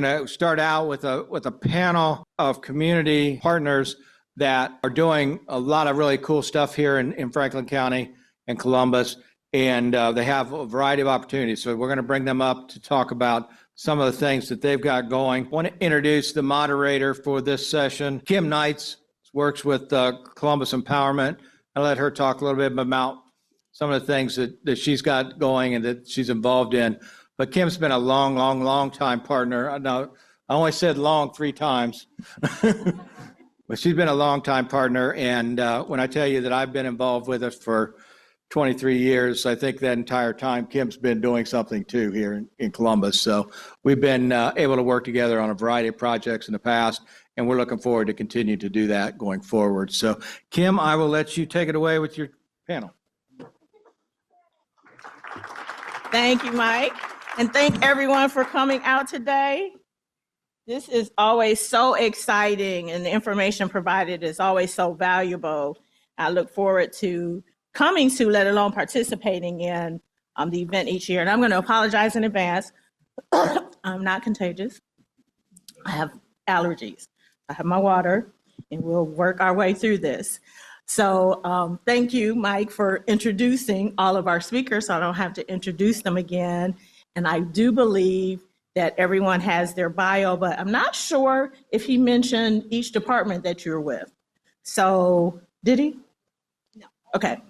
going to start out with a panel of community partners that are doing a lot of really cool stuff here in Franklin County and Columbus, and they have a variety of opportunities. So we're going to bring them up to talk about some of the things that they've got going. I want to introduce the moderator for this session, Kim Knights, works with Columbus Empowerment. I'll let her talk a little bit about some of the things that she's got going and that she's involved in. But Kim's been a long time partner. I only said long 3 times, but she's been a long time partner. And when I tell you that I've been involved with us for 23 years, I think that entire time Kim's been doing something too here in Columbus. So we've been able to work together on a variety of projects in the past, and we're looking forward to continue to do that going forward. So Kim, I will let you take it away with your panel. Thank you, Mike. And thank everyone for coming out today. This is always so exciting, and the information provided is always so valuable. I look forward to coming to, let alone participating in the event each year. And I'm going to apologize in advance. I'm not contagious. I have allergies. I have my water, and we'll work our way through this. So thank you, Mike, for introducing all of our speakers, so I don't have to introduce them again. And I do believe that everyone has their bio, but I'm not sure if he mentioned each department that you're with. So did he? No. Okay.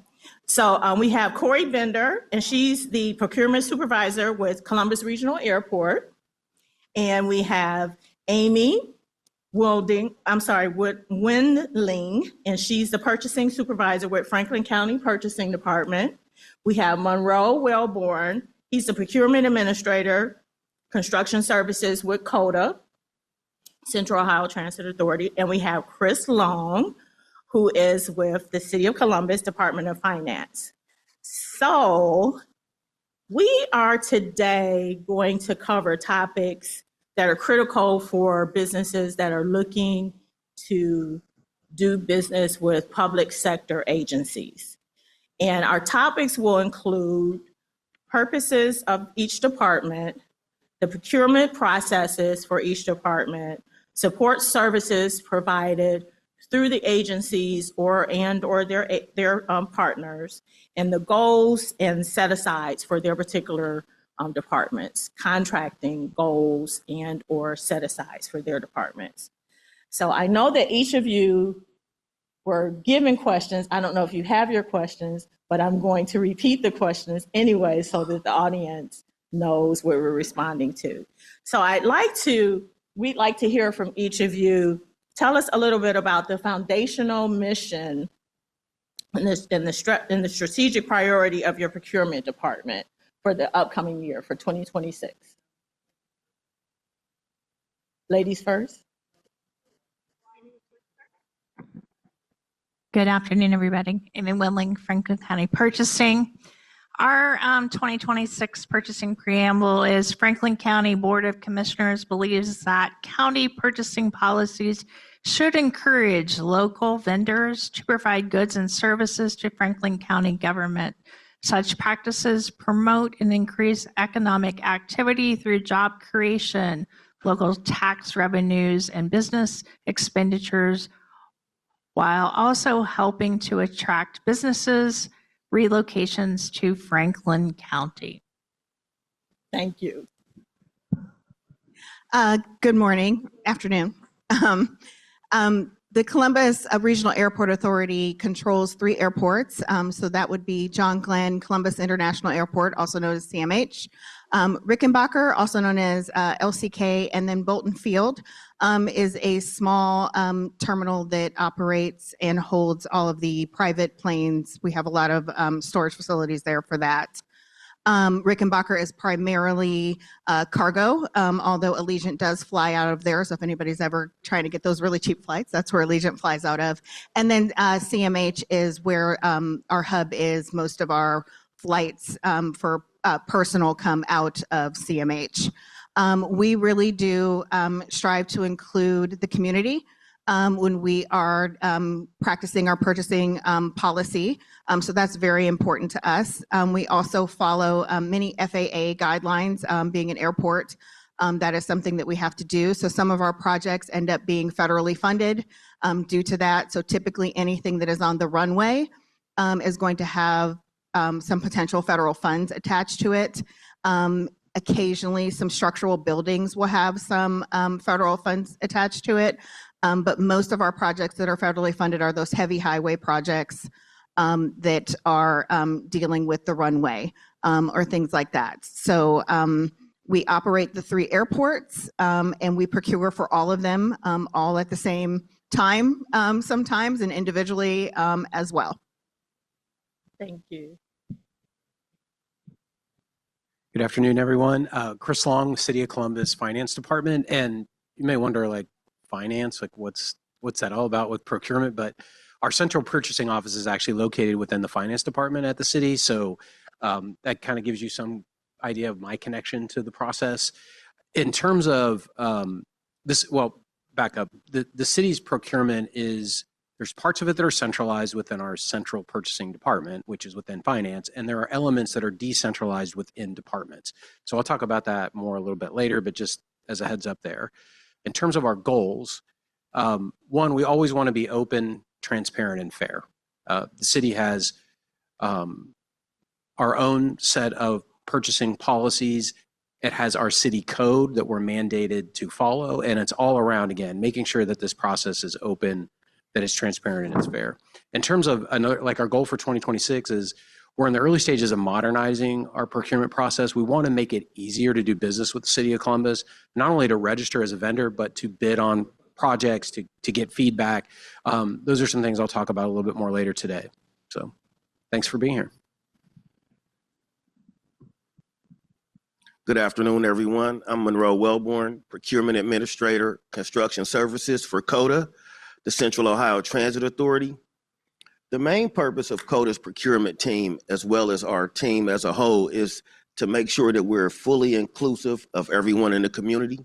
So we have Corey Bender, and she's the procurement supervisor with Columbus Regional Airport. And we have Amy Windling, and she's the purchasing supervisor with Franklin County Purchasing Department. We have Monroe Wellborn. He's the procurement administrator, construction services with CODA, Central Ohio Transit Authority. And we have Chris Long, who is with the City of Columbus Department of Finance. So we are today going to cover topics that are critical for businesses that are looking to do business with public sector agencies. And our topics will include purposes of each department, the procurement processes for each department, support services provided through the agencies or their partners, and the goals and set-asides for their particular departments, contracting goals and or set-asides for their departments. So I know that each of you were given questions. I don't know if you have your questions, but I'm going to repeat the questions anyway so that the audience knows what we're responding to. So we'd like to hear from each of you. Tell us a little bit about the foundational mission and the strategic priority of your procurement department for the upcoming year, for 2026. Ladies first. Good afternoon, everybody. Amy Windling, Franklin County Purchasing. Our 2026 purchasing preamble is Franklin County Board of Commissioners believes that county purchasing policies should encourage local vendors to provide goods and services to Franklin County government. Such practices promote and increase economic activity through job creation, local tax revenues, and business expenditures, while also helping to attract businesses, relocations to Franklin County. Thank you. Good morning, afternoon. The Columbus Regional Airport Authority controls 3 airports. So that would be John Glenn Columbus International Airport, also known as CMH, Rickenbacker, also known as LCK, and then Bolton Field is a small terminal that operates and holds all of the private planes. We have a lot of storage facilities there for that. Rickenbacker is primarily cargo, although Allegiant does fly out of there. So if anybody's ever trying to get those really cheap flights, that's where Allegiant flies out of. And then CMH is where our hub is. Most of our flights for personal come out of CMH. We really do strive to include the community when we are practicing our purchasing policy. So that's very important to us. We also follow many FAA guidelines, being an airport. that is something that we have to do. So some of our projects end up being federally funded due to that. So typically anything that is on the runway is going to have some potential federal funds attached to it. Occasionally, some structural buildings will have some federal funds attached to it. But most of our projects that are federally funded are those heavy highway projects that are dealing with the runway or things like that. So we operate the 3 airports and we procure for all of them all at the same time sometimes and individually as well. Thank you. Good afternoon, everyone. Chris Long, City of Columbus Finance Department. And you may wonder, like, finance, like what's that all about with procurement? But our central purchasing office is actually located within the finance department at the city. So that kind of gives you some idea of my connection to the process. In terms of this, well, back up, the city's procurement is, there's parts of it that are centralized within our central purchasing department, which is within finance, and there are elements that are decentralized within departments. So I'll talk about that more a little bit later, but just as a heads up there. In terms of our goals, one, we always want to be open, transparent, and fair. The city has our own set of purchasing policies. It has our city code that we're mandated to follow, and it's all around, again, making sure that this process is open, that it's transparent and it's fair. In terms of another, like our goal for 2026 is we're in the early stages of modernizing our procurement process. We want to make it easier to do business with the City of Columbus, not only to register as a vendor, but to bid on projects, to get feedback. Those are some things I'll talk about a little bit more later today. So thanks for being here. Good afternoon, everyone. I'm Monroe Wellborn, Procurement Administrator, Construction Services for CODA, the Central Ohio Transit Authority. The main purpose of CODA's procurement team, as well as our team as a whole, is to make sure that we're fully inclusive of everyone in the community.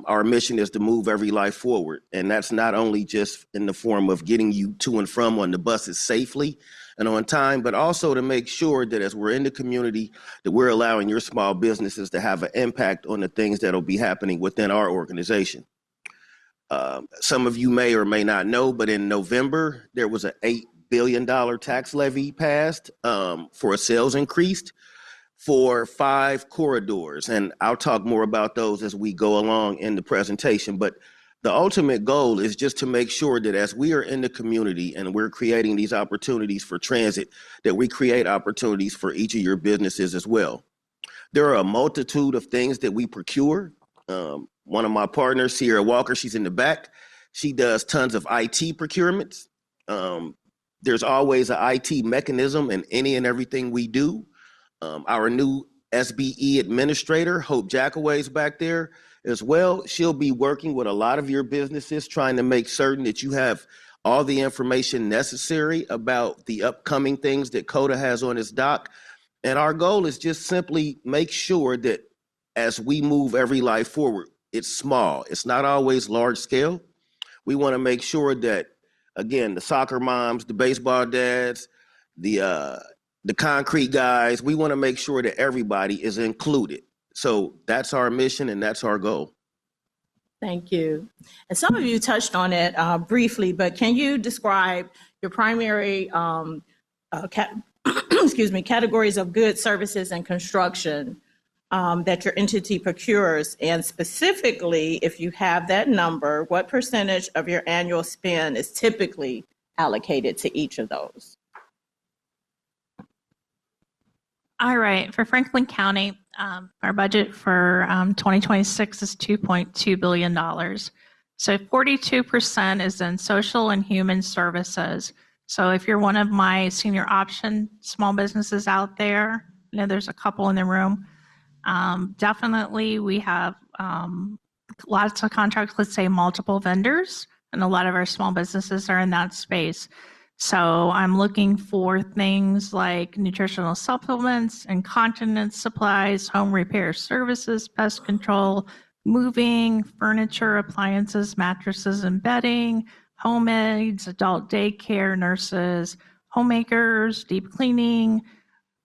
Our mission is to move every life forward, and that's not only just in the form of getting you to and from on the buses safely and on time, but also to make sure that as we're in the community, that we're allowing your small businesses to have an impact on the things that'll be happening within our organization. Some of you may or may not know, but in November, there was an $8 billion tax levy passed for a sales increase for 5 corridors. And I'll talk more about those as we go along in the presentation. But the ultimate goal is just to make sure that as we are in the community and we're creating these opportunities for transit, that we create opportunities for each of your businesses as well. There are a multitude of things that we procure. One of my partners, Sierra Walker, she's in the back. She does tons of IT procurements. There's always an IT mechanism in any and everything we do. Our new SBE administrator, Hope Jackaway's back there as well. She'll be working with a lot of your businesses, trying to make certain that you have all the information necessary about the upcoming things that CODA has on its dock. And our goal is just simply make sure that as we move every life forward, it's small. It's not always large scale. We want to make sure that, again, the soccer moms, the baseball dads, the concrete guys, we want to make sure that everybody is included. So that's our mission and that's our goal. Thank you. And some of you touched on it briefly, but can you describe your primary categories of goods, services, and construction that your entity procures? And specifically, if you have that number, what percentage of your annual spend is typically allocated to each of those? All right, for Franklin County, our budget for 2026 is $2.2 billion. So 42% is in social and human services. So if you're one of my senior option small businesses out there, I know there's a couple in the room, definitely we have lots of contracts, let's say multiple vendors, and a lot of our small businesses are in that space. So I'm looking for things like nutritional supplements, incontinence supplies, home repair services, pest control, moving, furniture, appliances, mattresses and bedding, home aides, adult daycare, nurses, homemakers, deep cleaning,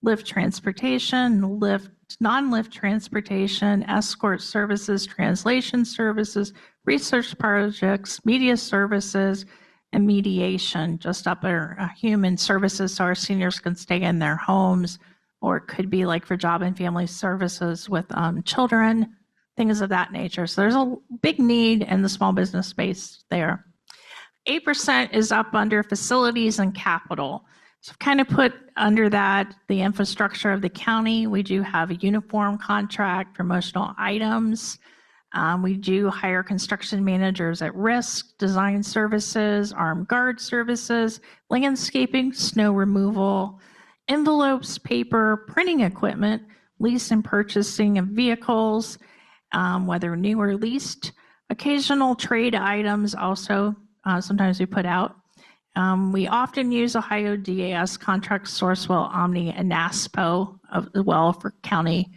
lift transportation, lift non-lift transportation, escort services, translation services, research projects, media services, and mediation, just upper human services so our seniors can stay in their homes, or it could be like for job and family services with children, things of that nature. So there's a big need in the small business space there. 8% is up under facilities and capital. So I've kind of put under that the infrastructure of the county. We do have a uniform contract, promotional items. We do hire construction managers at risk, design services, armed guard services, landscaping, snow removal, envelopes, paper, printing equipment, lease and purchasing of vehicles, whether new or leased, occasional trade items also sometimes we put out. We often use Ohio DAS contract Sourcewell, Omni, and NASPO as well for county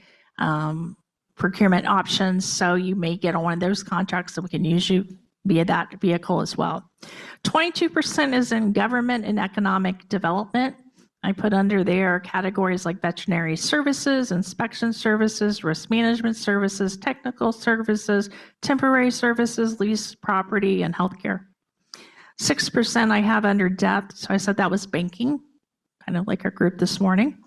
procurement options. So you may get on one of those contracts that we can use you via that vehicle as well. 22% is in government and economic development. I put under there categories like veterinary services, inspection services, risk management services, technical services, temporary services, lease property, and healthcare. 6% I have under debt, so I said that was banking, kind of like our group this morning.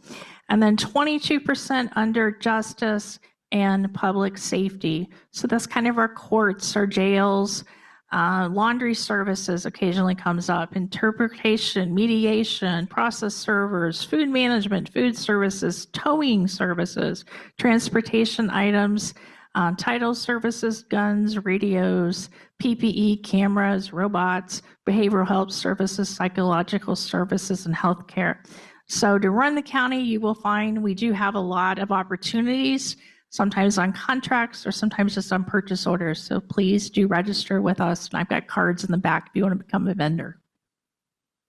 And then 22% under justice and public safety. So that's kind of our courts, our jails, laundry services occasionally comes up, interpretation, mediation, process servers, food management, food services, towing services, transportation items, title services, guns, radios, PPE, cameras, robots, behavioral health services, psychological services, and healthcare. So to run the county, you will find we do have a lot of opportunities, sometimes on contracts or sometimes just on purchase orders. So please do register with us. And I've got cards in the back if you want to become a vendor.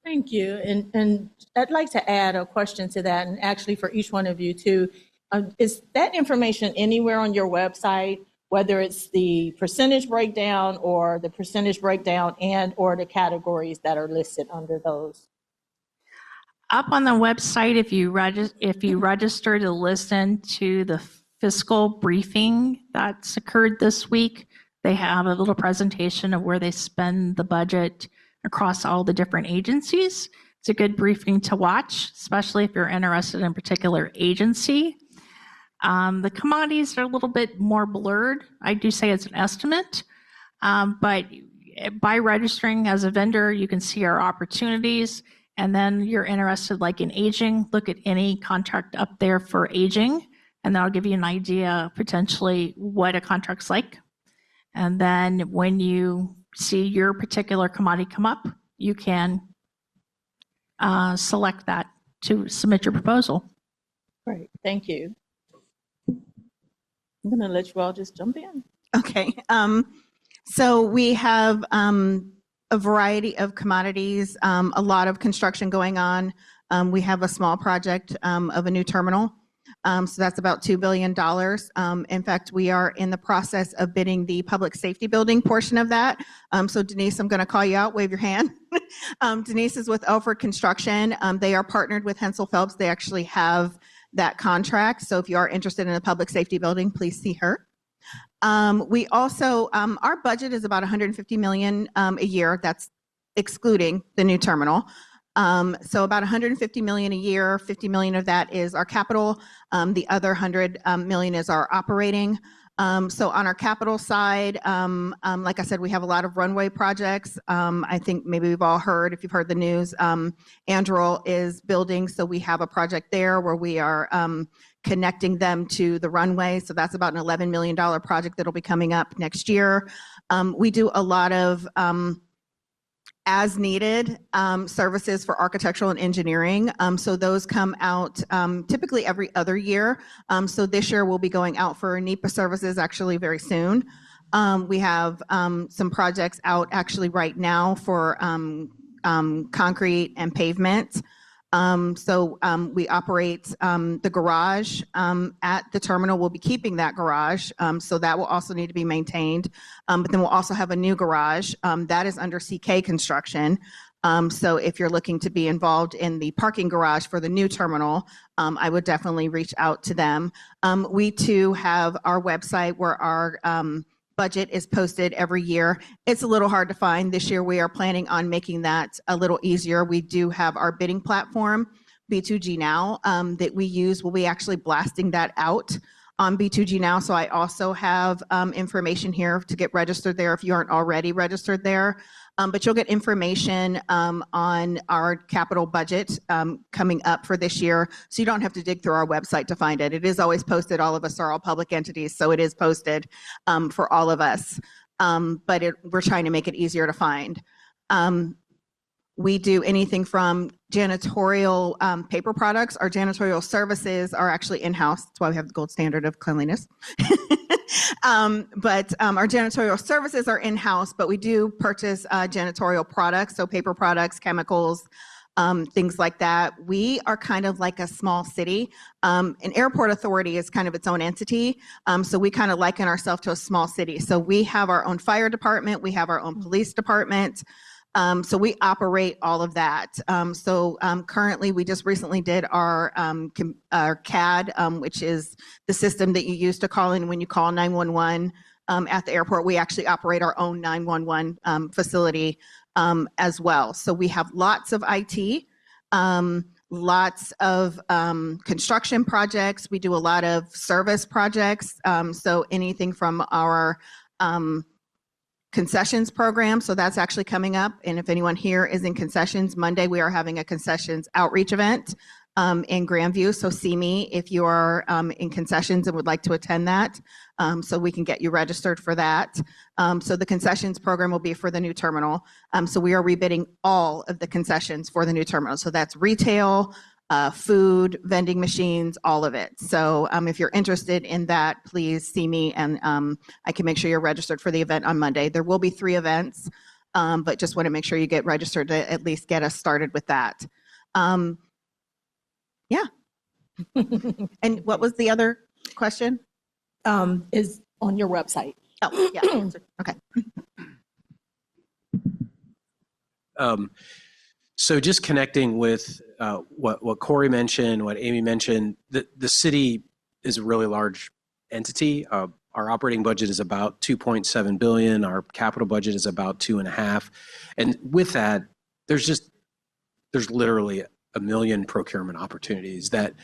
Thank you. And I'd like to add a question to that, and actually for each one of you too. Is that information anywhere on your website, whether it's the percentage breakdown or the percentage breakdown and or the categories that are listed under those? Up on the website, if you register to listen to the fiscal briefing that's occurred this week, they have a little presentation of where they spend the budget across all the different agencies. It's a good briefing to watch, especially if you're interested in a particular agency. The commodities are a little bit more blurred. I do say it's an estimate, but by registering as a vendor, you can see our opportunities. And then you're interested like in aging, look at any contract up there for aging, and that'll give you an idea potentially what a contract's like. And then when you see your particular commodity come up, you can select that to submit your proposal. Great, thank you. I'm going to let you all just jump in. Okay. So we have a variety of commodities, a lot of construction going on. We have a small project of a new terminal. So that's about $2 billion. In fact, we are in the process of bidding the public safety building portion of that. So Denise, I'm going to call you out. Wave your hand. Denise is with Elford Construction. They are partnered with Hensel Phelps. They actually have that contract. So if you are interested in a public safety building, please see her. We also, our budget is about $150 million a year. That's excluding the new terminal. So about $150 million a year, 50 million of that is our capital. The other 100 million is our operating. So on our capital side, like I said, we have a lot of runway projects. I think maybe we've all heard, if you've heard the news, Anduril is building. So we have a project there where we are connecting them to the runway. So that's about an $11 million project that'll be coming up next year. We do a lot of as needed services for architectural and engineering. So those come out typically every other year. So this year we'll be going out for NEPA services actually very soon. We have some projects out actually right now for concrete and pavement. So we operate the garage at the terminal. We'll be keeping that garage. So that will also need to be maintained. But then we'll also have a new garage that is under CK construction. So if you're looking to be involved in the parking garage for the new terminal, I would definitely reach out to them. We too have our website where our budget is posted every year. It's a little hard to find. This year we are planning on making that a little easier. We do have our bidding platform, B2G Now, that we use. We'll be actually blasting that out on B2G Now. So I also have information here to get registered there if you aren't already registered there. But you'll get information on our capital budget coming up for this year. So you don't have to dig through our website to find it. It is always posted. All of us are all public entities, so it is posted for all of us. But we're trying to make it easier to find. We do anything from janitorial paper products. Our janitorial services are actually in-house. That's why we have the gold standard of cleanliness. But our janitorial services are in-house, but we do purchase janitorial products, so paper products, chemicals, things like that. We are kind of like a small city. An airport authority is kind of its own entity. So we kind of liken ourselves to a small city. So we have our own fire department. We have our own police department. So we operate all of that. Currently, we just recently did our CAD, which is the system that you use to call in when you call 911 at the airport. We actually operate our own 911 facility as well. So we have lots of IT, lots of construction projects. We do a lot of service projects. So anything from our concessions program. So that's actually coming up. And if anyone here is in concessions, Monday we are having a concessions outreach event in Grandview. So see me if you are in concessions and would like to attend that. So we can get you registered for that. So the concessions program will be for the new terminal. So we are rebidding all of the concessions for the new terminal. So that's retail, food, vending machines, all of it. So if you're interested in that, please see me and I can make sure you're registered for the event on Monday. There will be 3 events, but just want to make sure you get registered to at least get us started with that. Yeah. And what was the other question? Is on your website. Oh, yeah. Okay. So just connecting with what Corey mentioned, what Amy mentioned, the city is a really large entity. Our operating budget is about $2.7 billion. Our capital budget is about $2.5 billion. And with that, there's literally a million procurement opportunities that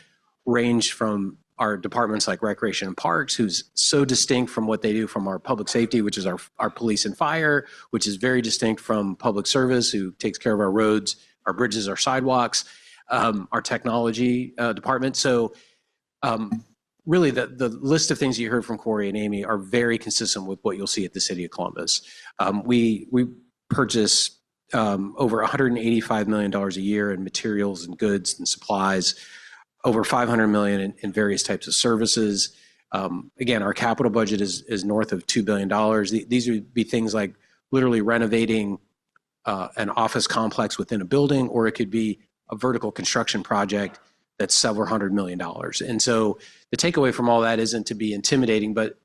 range from our departments like Recreation and Parks, who's so distinct from what they do from our public safety, which is our police and fire, which is very distinct from public service, who takes care of our roads, our bridges, our sidewalks, our technology department. So really the list of things you heard from Corey and Amy are very consistent with what you'll see at the City of Columbus. We purchase over $185 million a year in materials and goods and supplies, over $500 million in various types of services. Again, our capital budget is north of $2 billion. These would be things like literally renovating an office complex within a building, or it could be a vertical construction project that's several $100 million. And so the takeaway from all that isn't to be intimidating, but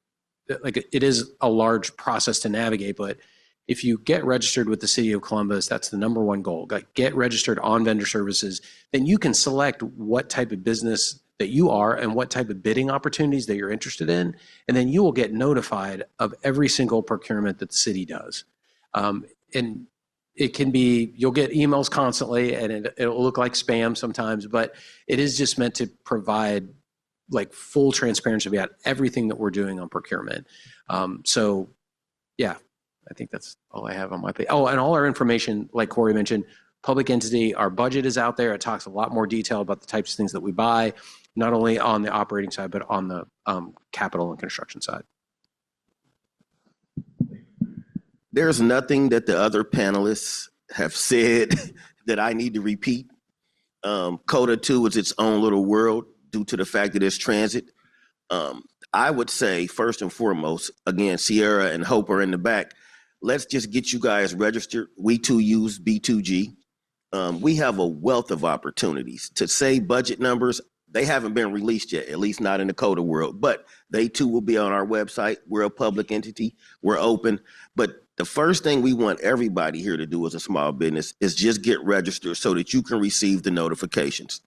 like it is a large process to navigate. But if you get registered with the City of Columbus, that's the number one goal. Like get registered on vendor services, then you can select what type of business that you are and what type of bidding opportunities that you're interested in. And then you will get notified of every single procurement that the city does. And it can be, you'll get emails constantly and it'll look like spam sometimes, but it is just meant to provide like full transparency about everything that we're doing on procurement. So yeah. I think that's all I have on my page. Oh, and all our information, like Corey mentioned, public entity, our budget is out there. It talks a lot more detail about the types of things that we buy, not only on the operating side, but on the capital and construction side. There's nothing that the other panelists have said that I need to repeat. CODA 2 is its own little world due to the fact that it's transit. I would say, first and foremost, again, Sierra and Hope are in the back. Let's just get you guys registered. We too use B2G. We have a wealth of opportunities. To say budget numbers, they haven't been released yet, at least not in the CODA world, but they too will be on our website. We're a public entity. We're open. But The first thing we want everybody here to do as a small business is just get registered so that you can receive the notifications.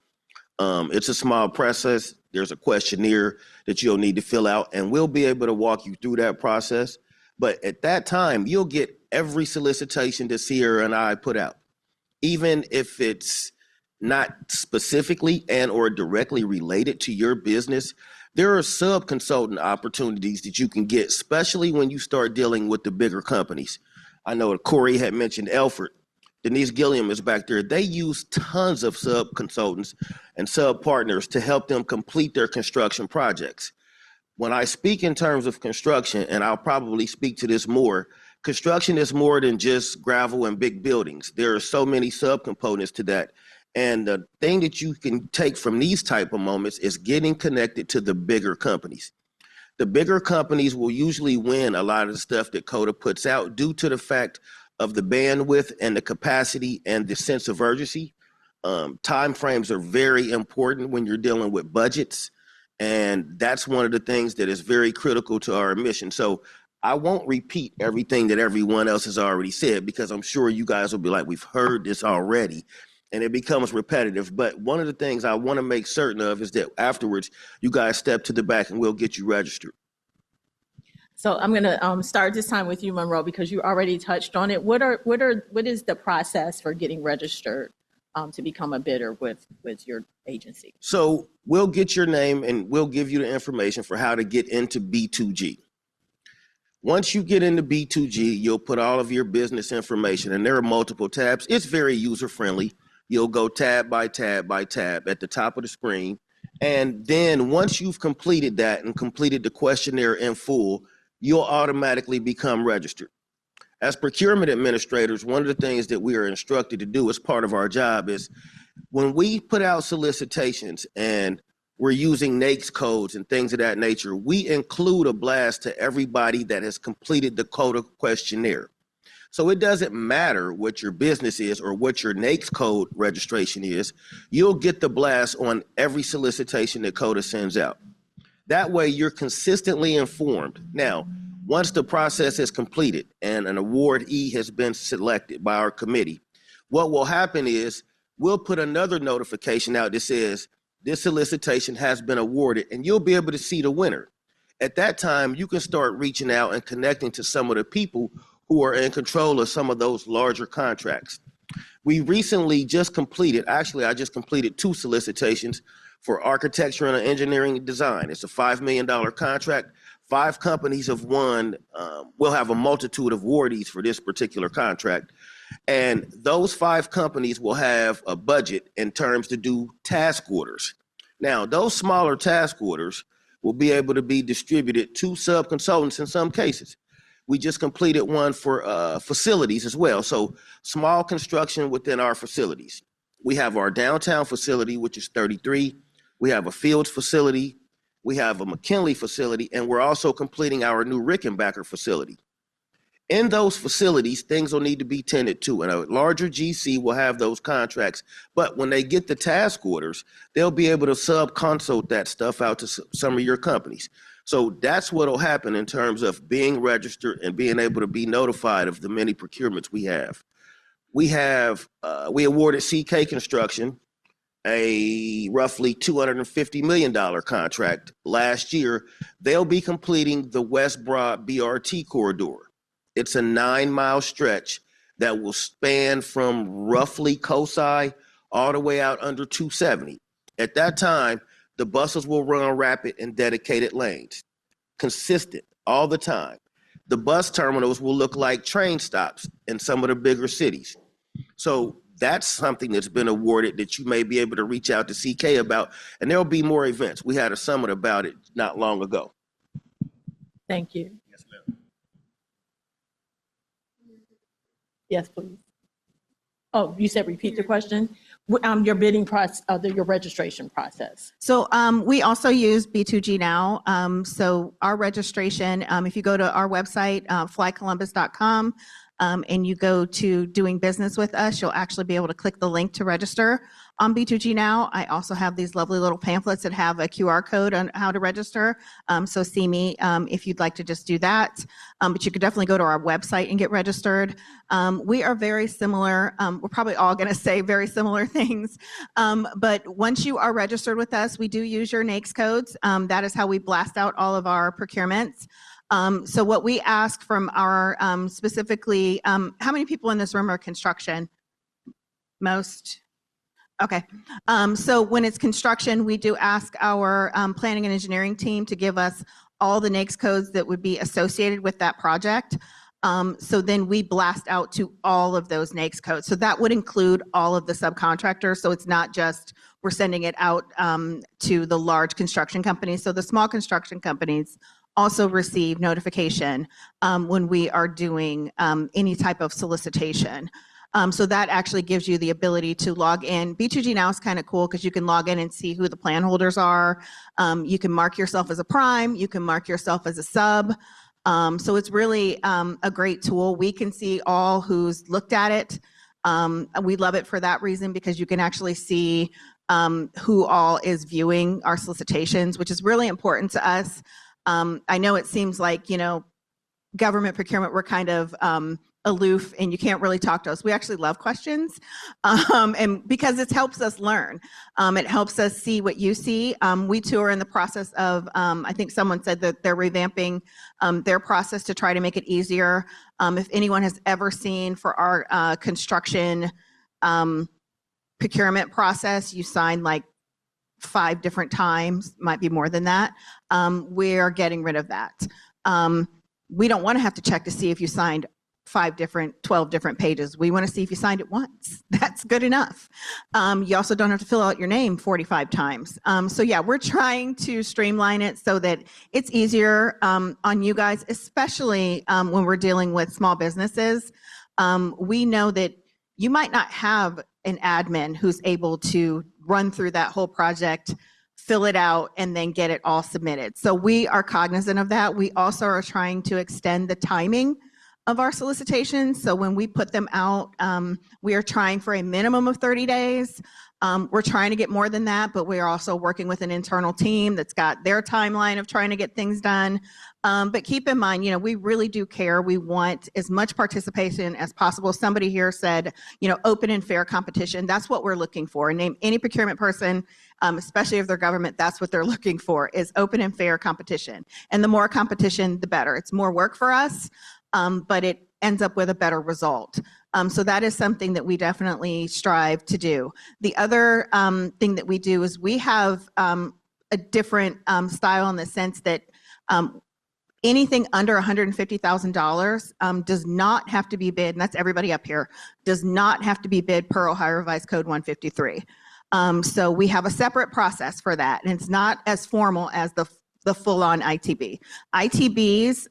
It's a small process. There's a questionnaire that you'll need to fill out, and we'll be able to walk you through that process. But at that time, you'll get every solicitation that Sierra and I put out, even if it's not specifically and or directly related to your business. There are sub-consultant opportunities that you can get, especially when you start dealing with the bigger companies. I know Corey had mentioned Elford. Denise Gilliam is back there. They use tons of sub-consultants and sub-partners to help them complete their construction projects. When I speak in terms of construction, and I'll probably speak to this more, construction is more than just gravel and big buildings. There are so many subcomponents to that. And the thing that you can take from these type of moments is getting connected to the bigger companies. The bigger companies will usually win a lot of the stuff that CODA puts out due to the fact of the bandwidth and the capacity and the sense of urgency. Time frames are very important when you're dealing with budgets. And that's one of the things that is very critical to our mission. So I won't repeat everything that everyone else has already said, because I'm sure you guys will be like, we've heard this already. And it becomes repetitive. But one of the things I want to make certain of is that afterwards, you guys step to the back and we'll get you registered. So I'm going to start this time with you, Monroe, because you already touched on it. What is the process for getting registered to become a bidder with your agency? So we'll get your name and we'll give you the information for how to get into B2G. Once you get into B2G, you'll put all of your business information, and there are multiple tabs. It's very user-friendly. You'll go tab by tab by tab at the top of the screen. And then once you've completed that and completed the questionnaire in full, you'll automatically become registered. As procurement administrators, one of the things that we are instructed to do as part of our job is when we put out solicitations and we're using NAICS codes and things of that nature, we include a blast to everybody that has completed the CODA questionnaire. So it doesn't matter what your business is or what your NAICS code registration is, you'll get the blast on every solicitation that CODA sends out. That way you're consistently informed. Now, once the process is completed and an awardee has been selected by our committee, what will happen is we'll put another notification out that says this solicitation has been awarded, and you'll be able to see the winner. At that time, you can start reaching out and connecting to some of the people who are in control of some of those larger contracts. We recently just completed, actually, I just completed 2 solicitations for architecture and engineering design. It's a $5 million contract. 5 companies have won. We'll have a multitude of awardees for this particular contract. And those 5 companies will have a budget in terms to do task orders. Now, those smaller task orders will be able to be distributed to sub-consultants in some cases. We just completed one for facilities as well. So small construction within our facilities. We have our downtown facility, which is 33. We have a Fields facility. We have a McKinley facility, and we're also completing our new Rickenbacker facility. In those facilities, things will need to be tended to, and a larger GC will have those contracts. But when they get the task orders, they'll be able to sub-consult that stuff out to some of your companies. So that's what will happen in terms of being registered and being able to be notified of the many procurements we have. We awarded CK Construction a roughly $250 million contract last year. They'll be completing the West Broad BRT corridor. It's a 9-mile stretch that will span from roughly COSI all the way out under 270. At that time, the buses will run rapid and dedicated lanes, consistent all the time. The bus terminals will look like train stops in some of the bigger cities. So that's something that's been awarded that you may be able to reach out to CK about, and there'll be more events. We had a summit about it not long ago. Thank you. Yes, ma'am. Yes, please. Oh, you said repeat the question? Your bidding process, your registration process. So we also use B2G now. So our registration, if you go to our website, flycolumbus.com, and you go to doing business with us, you'll actually be able to click the link to register. on B2G Now. I also have these lovely little pamphlets that have a QR code on how to register. So see me if you'd like to just do that. But you could definitely go to our website and get registered. We are very similar. We're probably all going to say very similar things. But once you are registered with us, we do use your NAICS codes. That is how we blast out all of our procurements. So what we ask from our specifically, how many people in this room are construction? Most? Okay. So when it's construction, we do ask our planning and engineering team to give us all the NAICS codes that would be associated with that project. So then we blast out to all of those NAICS codes. So that would include all of the subcontractors. So it's not just we're sending it out to the large construction companies. So the small construction companies also receive notification when we are doing any type of solicitation. So that actually gives you the ability to log in. B2G Now is kind of cool because you can log in and see who the plan holders are. You can mark yourself as a prime. You can mark yourself as a sub. So it's really a great tool. We can see all who's looked at it. We love it for that reason because you can actually see who all is viewing our solicitations, which is really important to us. I know it seems like, government procurement, we're kind of aloof and you can't really talk to us. We actually love questions and because it helps us learn. It helps us see what you see. We too are in the process of, I think someone said that they're revamping their process to try to make it easier. If anyone has ever seen for our construction procurement process, you sign like 5 different times, might be more than that. We're getting rid of that. We don't want to have to check to see if you signed 12 different pages. We want to see if you signed it once. That's good enough. You also don't have to fill out your name 45 times. So yeah, we're trying to streamline it so that it's easier on you guys, especially when we're dealing with small businesses. We know that you might not have an admin who's able to run through that whole project, fill it out, and then get it all submitted. So we are cognizant of that. We also are trying to extend the timing of our solicitations. So when we put them out, we are trying for a minimum of 30 days. We're trying to get more than that, but we're also working with an internal team that's got their timeline of trying to get things done. But keep in mind, we really do care. We want as much participation as possible. Somebody here said, open and fair competition. That's what we're looking for. Name any procurement person, especially if they're government, that's what they're looking for, is open and fair competition. And the more competition, the better. It's more work for us, but it ends up with a better result. So that is something that we definitely strive to do. The other thing that we do is we have a different style in the sense that anything under $150,000 does not have to be bid, and that's everybody up here, does not have to be bid per Ohio Revised Code 153. So we have a separate process for that, and it's not as formal as the full-on ITB. ITBs,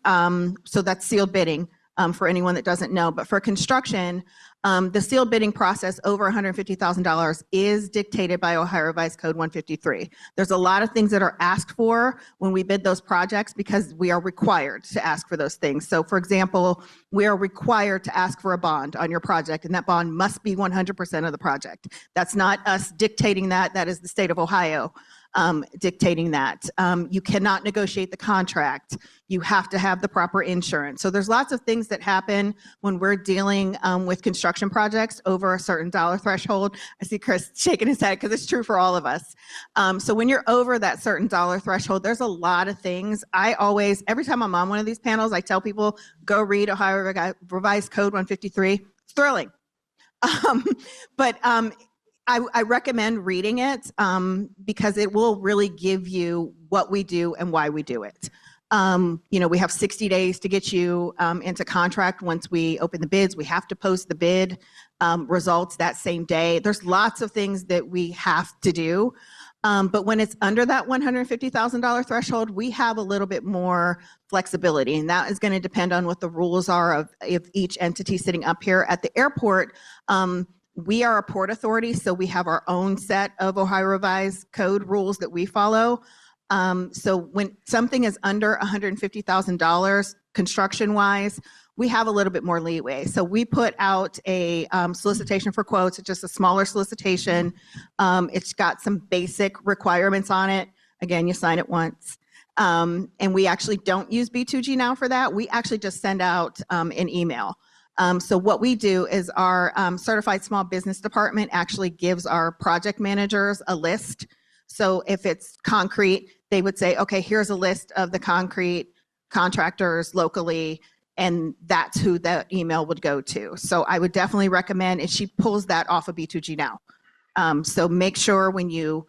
so that's sealed bidding for anyone that doesn't know, but for construction, the sealed bidding process over $150,000 is dictated by Ohio Revised Code 153. There's a lot of things that are asked for when we bid those projects because we are required to ask for those things. So for example, we are required to ask for a bond on your project, and that bond must be 100% of the project. That's not us dictating that. That is the state of Ohio dictating that. You cannot negotiate the contract. You have to have the proper insurance. So there's lots of things that happen when we're dealing with construction projects over a certain dollar threshold. I see Chris shaking his head because it's true for all of us. So when you're over that certain dollar threshold, there's a lot of things. Every time I'm on one of these panels, I tell people, go read Ohio Revised Code 153. It's thrilling. But I recommend reading it because it will really give you what we do and why we do it. We have 60 days to get you into contract. Once we open the bids, we have to post the bid results that same day. There's lots of things that we have to do. But when it's under that $150,000 threshold, we have a little bit more flexibility. And that is going to depend on what the rules are of each entity sitting up here at the airport. We are a port authority, so we have our own set of Ohio Revised Code rules that we follow. So when something is under $150,000 construction-wise, we have a little bit more leeway. So we put out a solicitation for quotes. It's just a smaller solicitation. It's got some basic requirements on it. Again, you sign it once. And we actually don't use B2G now for that. We actually just send out an email. So what we do is our certified small business department actually gives our project managers a list. So if it's concrete, they would say, okay, here's a list of the concrete contractors locally, and that's who that email would go to. So I would definitely recommend, and she pulls that off of B2G now. So make sure when you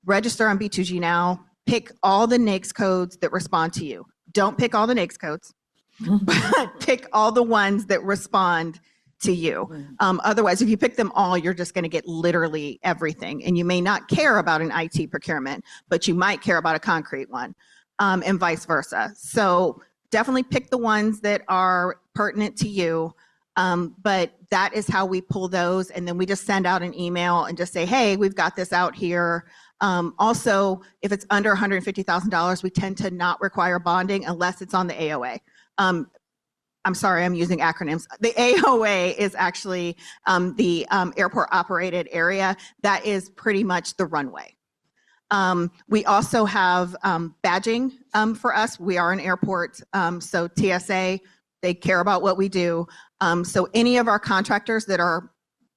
register on B2G now, pick all the NAICS codes that respond to you. Don't pick all the NAICS codes, but pick all the ones that respond to you. Otherwise, if you pick them all, you're just going to get literally everything. And you may not care about an IT procurement, but you might care about a concrete one, and vice versa. So definitely pick the ones that are pertinent to you. But that is how we pull those. And then we just send out an email and just say, hey, we've got this out here. Also, if it's under $150,000, we tend to not require bonding unless it's on the AOA. I'm sorry, I'm using acronyms. The AOA is actually the airport operated area. That is pretty much the runway. We also have badging for us. We are an airport, so TSA, they care about what we do. So any of our contractors that are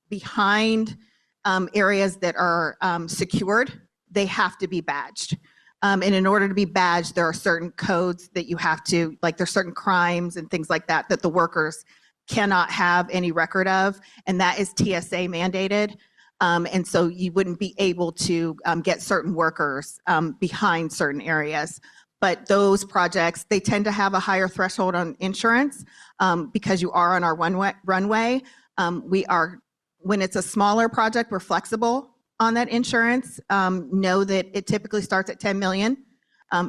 behind areas that are secured, they have to be badged. And in order to be badged, there are certain codes that you have to, like there's certain crimes and things like that, that the workers cannot have any record of, and that is TSA mandated. And so you wouldn't be able to get certain workers behind certain areas. But those projects, they tend to have a higher threshold on insurance because you are on our runway. When it's a smaller project, we're flexible on that insurance. Know that it typically starts at 10 million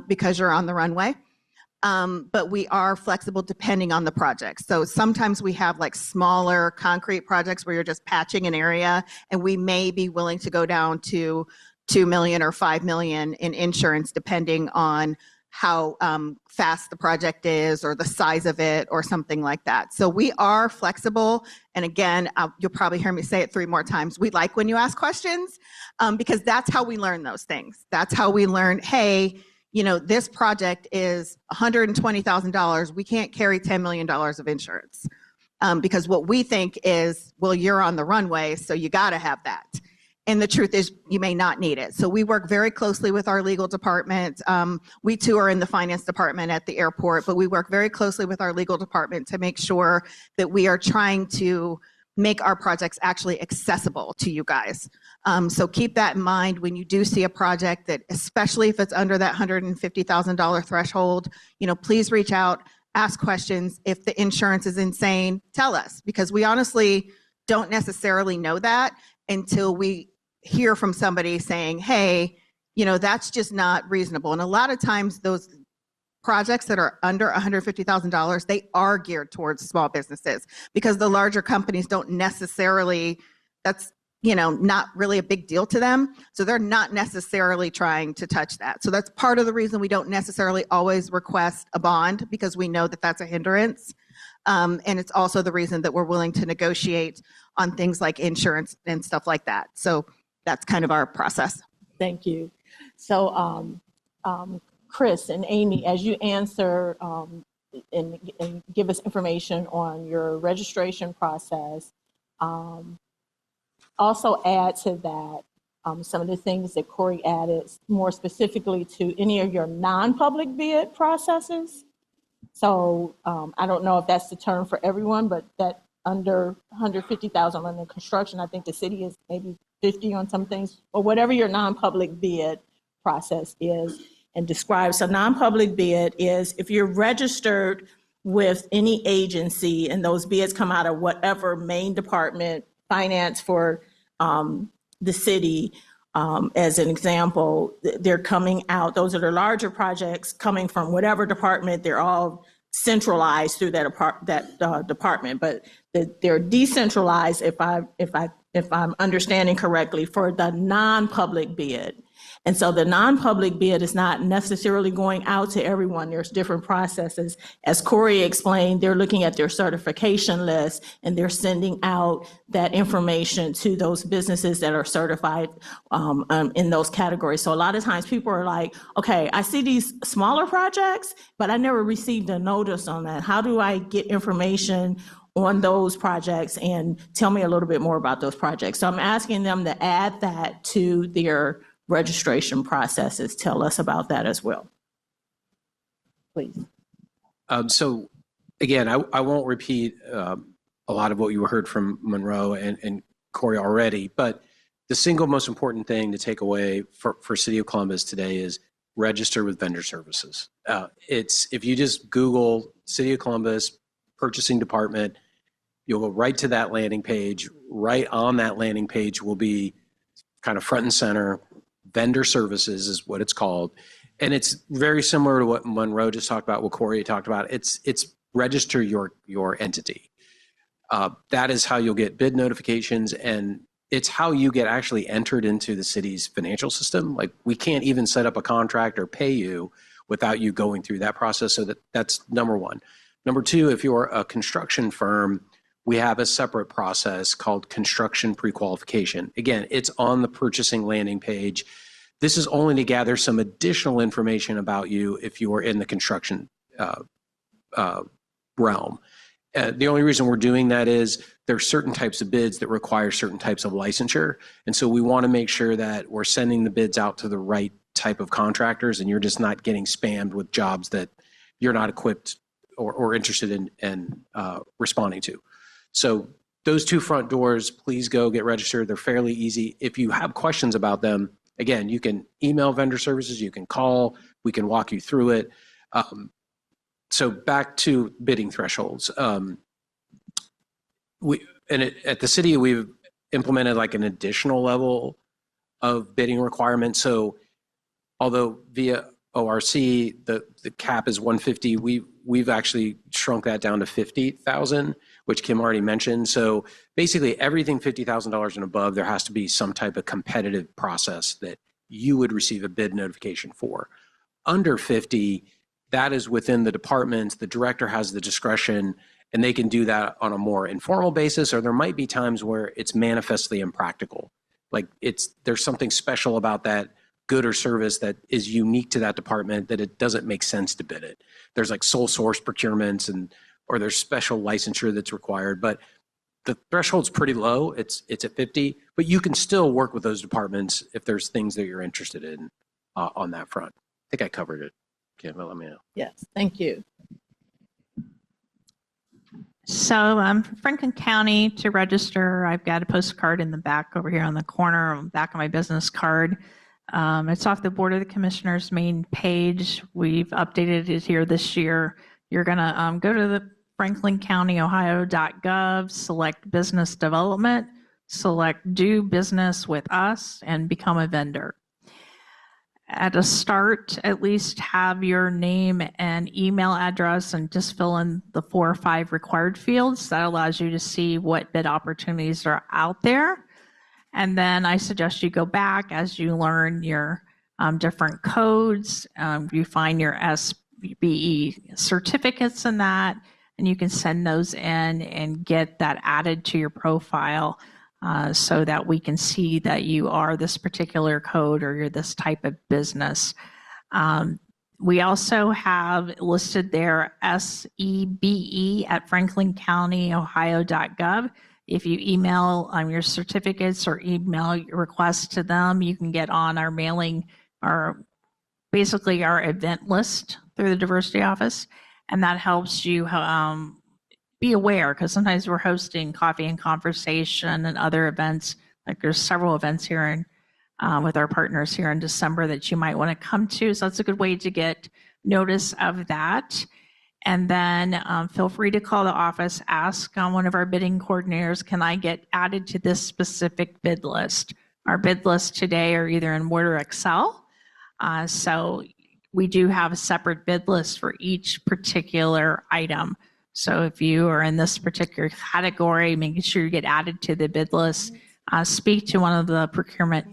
because you're on the runway. But we are flexible depending on the project. So sometimes we have like smaller concrete projects where you're just patching an area, and we may be willing to go down to 2 million or 5 million in insurance depending on how fast the project is or the size of it or something like that. So we are flexible. And again, you'll probably hear me say it 3 more times. We like when you ask questions because that's how we learn those things. That's how we learn, hey, you know, this project is $120,000. We can't carry $10 million of insurance because what we think is, well, you're on the runway, so you got to have that. And the truth is you may not need it. So we work very closely with our legal department. We too are in the finance department at the airport, but we work very closely with our legal department to make sure that we are trying to make our projects actually accessible to you guys. So keep that in mind when you do see a project that, especially if it's under that $150,000 threshold, you know, please reach out, ask questions. If the insurance is insane, tell us, because we honestly don't necessarily know that until we hear from somebody saying, hey, you know, that's just not reasonable. And a lot of times those projects that are under $150,000, they are geared towards small businesses because the larger companies don't necessarily, that's, you know, not really a big deal to them. So they're not necessarily trying to touch that. So that's part of the reason we don't necessarily always request a bond, because we know that that's a hindrance. And it's also the reason that we're willing to negotiate on things like insurance and stuff like that. So that's kind of our process. Thank you. So Chris and Amy, as you answer and give us information on your registration process, also add to that some of the things that Corey added more specifically to any of your non-public bid processes. So I don't know if that's the term for everyone, but that under 150,000 under construction, I think the city is maybe 50 on some things, or whatever your non-public bid process is, and describes. So non-public bid is if you're registered with any agency and those bids come out of whatever main department, finance for the city, as an example, they're coming out, those are the larger projects coming from whatever department, they're all centralized through that department, but they're decentralized if I'm understanding correctly for the non-public bid. And so the non-public bid is not necessarily going out to everyone. There's different processes. As Corey explained, they're looking at their certification list and they're sending out that information to those businesses that are certified in those categories. So a lot of times people are like, okay, I see these smaller projects, but I never received a notice on that. How do I get information on those projects, and tell me a little bit more about those projects? So I'm asking them to add that to their registration processes. Tell us about that as well, please. So again, I won't repeat a lot of what you heard from Monroe and Corey already, but the single most important thing to take away for City of Columbus today is register with vendor services. If you just Google City of Columbus Purchasing Department, you'll go right to that landing page. Right on that landing page will be kind of front and center. Vendor services is what it's called. And it's very similar to what Monroe just talked about, what Corey talked about. It's register your entity. That is how you'll get bid notifications, and it's how you get actually entered into the city's financial system. Like, we can't even set up a contract or pay you without you going through that process. So that's number one. Number two, if you're a construction firm, we have a separate process called construction pre-qualification. Again, it's on the purchasing landing page. This is only to gather some additional information about you if you are in the construction realm. The only reason we're doing that is there are certain types of bids that require certain types of licensure. And so we want to make sure that we're sending the bids out to the right type of contractors, and you're just not getting spammed with jobs that you're not equipped or interested in responding to. So those two front doors, please go get registered. They're fairly easy. If you have questions about them, again, you can email vendor services, you can call, we can walk you through it. So back to bidding thresholds. At the city, we've implemented like an additional level of bidding requirement. So although via ORC, the cap is 150, we've actually shrunk that down to 50,000, which Kim already mentioned. So basically everything $50,000 and above, there has to be some type of competitive process that you would receive a bid notification for. Under 50, that is within the departments. The director has the discretion, and they can do that on a more informal basis, or there might be times where it's manifestly impractical. Like there's something special about that good or service that is unique to that department that it doesn't make sense to bid it. There's like sole source procurements or there's special licensure that's required, but the threshold's pretty low. It's at 50, but you can still work with those departments if there's things that you're interested in on that front. I think I covered it. Kim, let me know. Yes, thank you. So Franklin County, to register, I've got a postcard in the back over here on the corner, on the back of my business card. It's off the Board of the Commissioners main page. We've updated it here this year. You're going to go to the franklincountyohio.gov, select business development, select do business with us, and become a vendor. At a start, at least have your name and email address and just fill in the 4 or 5 required fields. That allows you to see what bid opportunities are out there. And then I suggest you go back as you learn your different codes. You find your SBE certificates in that, and you can send those in and get that added to your profile so that we can see that you are this particular code or you're this type of business. We also have listed there SEBE at franklincountyohio.gov. If you email your certificates or email your requests to them, you can get on our mailing, basically our event list through the diversity office. And that helps you be aware, because sometimes we're hosting coffee and conversation and other events. Like there's several events here with our partners here in December that you might want to come to. So that's a good way to get notice of that. And then feel free to call the office, ask one of our bidding coordinators, can I get added to this specific bid list? Our bid lists today are either in Word or Excel. So we do have a separate bid list for each particular item. So if you are in this particular category, making sure you get added to the bid list, speak to one of the procurement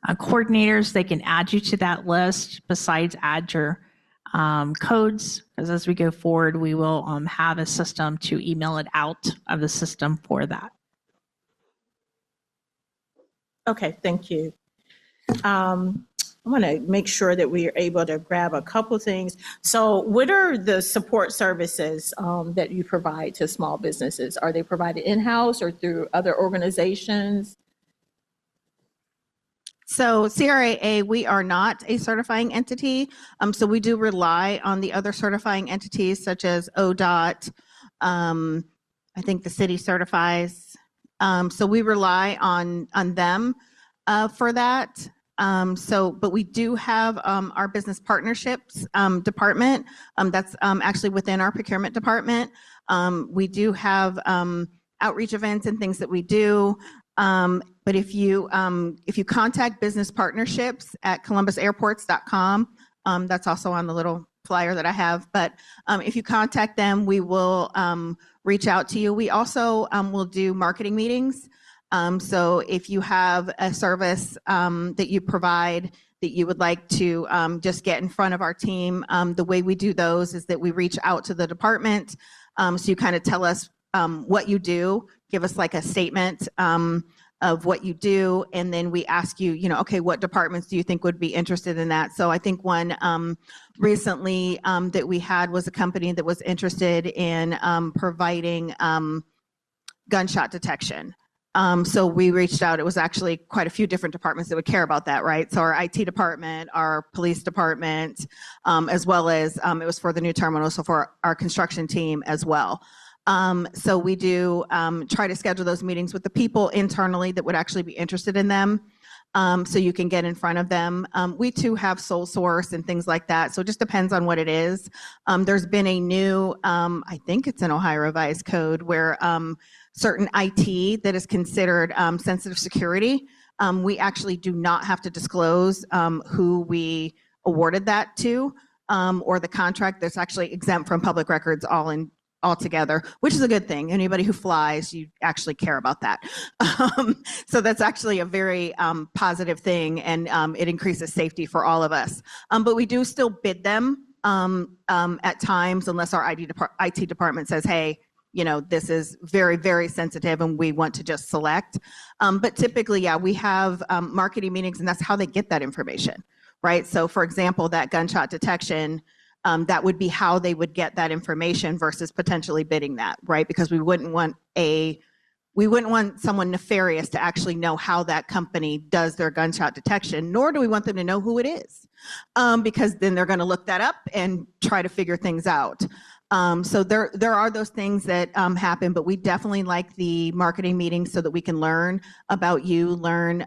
coordinators. They can add you to that list besides add your codes, because as we go forward, we will have a system to email it out of the system for that. Okay, thank you. I want to make sure that we are able to grab a couple things. So what are the support services that you provide to small businesses? Are they provided in-house or through other organizations? So CRAA, we are not a certifying entity. So we do rely on the other certifying entities such as ODOT. I think the city certifies. So we rely on them for that. But we do have our business partnerships department that's actually within our procurement department. We do have outreach events and things that we do. But if you contact business partnerships at columbusairports.com, that's also on the little flyer that I have. But if you contact them, we will reach out to you. We also will do marketing meetings. So if you have a service that you provide that you would like to just get in front of our team, the way we do those is that we reach out to the department. So you kind of tell us what you do, give us like a statement of what you do, and then we ask you, okay, what departments do you think would be interested in that? So I think one recently that we had was a company that was interested in providing gunshot detection. So we reached out. It was actually quite a few different departments that would care about that, right? So our IT department, our police department, as well as it was for the new terminal, so for our construction team as well. So we do try to schedule those meetings with the people internally that would actually be interested in them, so you can get in front of them. We too have sole source and things like that, so it just depends on what it is. There's been a new, I think it's an Ohio Revised Code, where certain IT that is considered sensitive security, we actually do not have to disclose who we awarded that to, or the contract. That's actually exempt from public records altogether, which is a good thing. Anybody who flies, you actually care about that. So that's actually a very positive thing, and it increases safety for all of us. But we do still bid them at times, unless our IT department says, hey, this is very, very sensitive and we want to just select. But typically, yeah, we have marketing meetings, and that's how they get that information, right? So for example, that gunshot detection, that would be how they would get that information versus potentially bidding that, right? Because we wouldn't want someone nefarious to actually know how that company does their gunshot detection, nor do we want them to know who it is, because then they're going to look that up and try to figure things out. So there are those things that happen, but we definitely like the marketing meetings so that we can learn about you, learn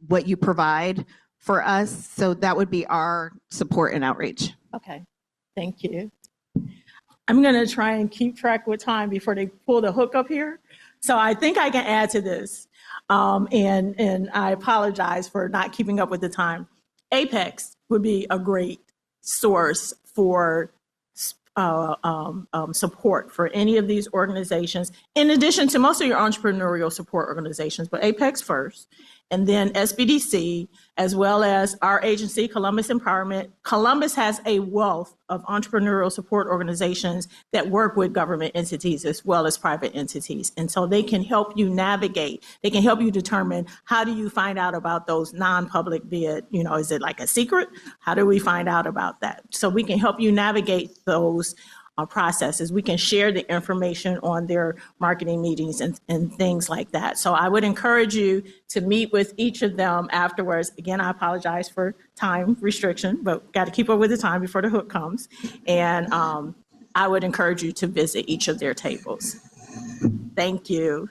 what you provide for us. So that would be our support and outreach. Okay, thank you. I'm going to try and keep track with time before they pull the hook up here. So I think I can add to this, and I apologize for not keeping up with the time. Apex would be a great source for support for any of these organizations, in addition to most of your entrepreneurial support organizations, but Apex first, and then SBDC, as well as our agency, Columbus Empowerment. Columbus has a wealth of entrepreneurial support organizations that work with government entities as well as private entities. And so they can help you navigate. They can help you determine, how do you find out about those non-public bid? Is it like a secret? How do we find out about that? So we can help you navigate those processes. We can share the information on their marketing meetings and things like that. So I would encourage you to meet with each of them afterwards. Again, I apologize for time restriction, but got to keep up with the time before the hook comes. And I would encourage you to visit each of their tables. Thank you.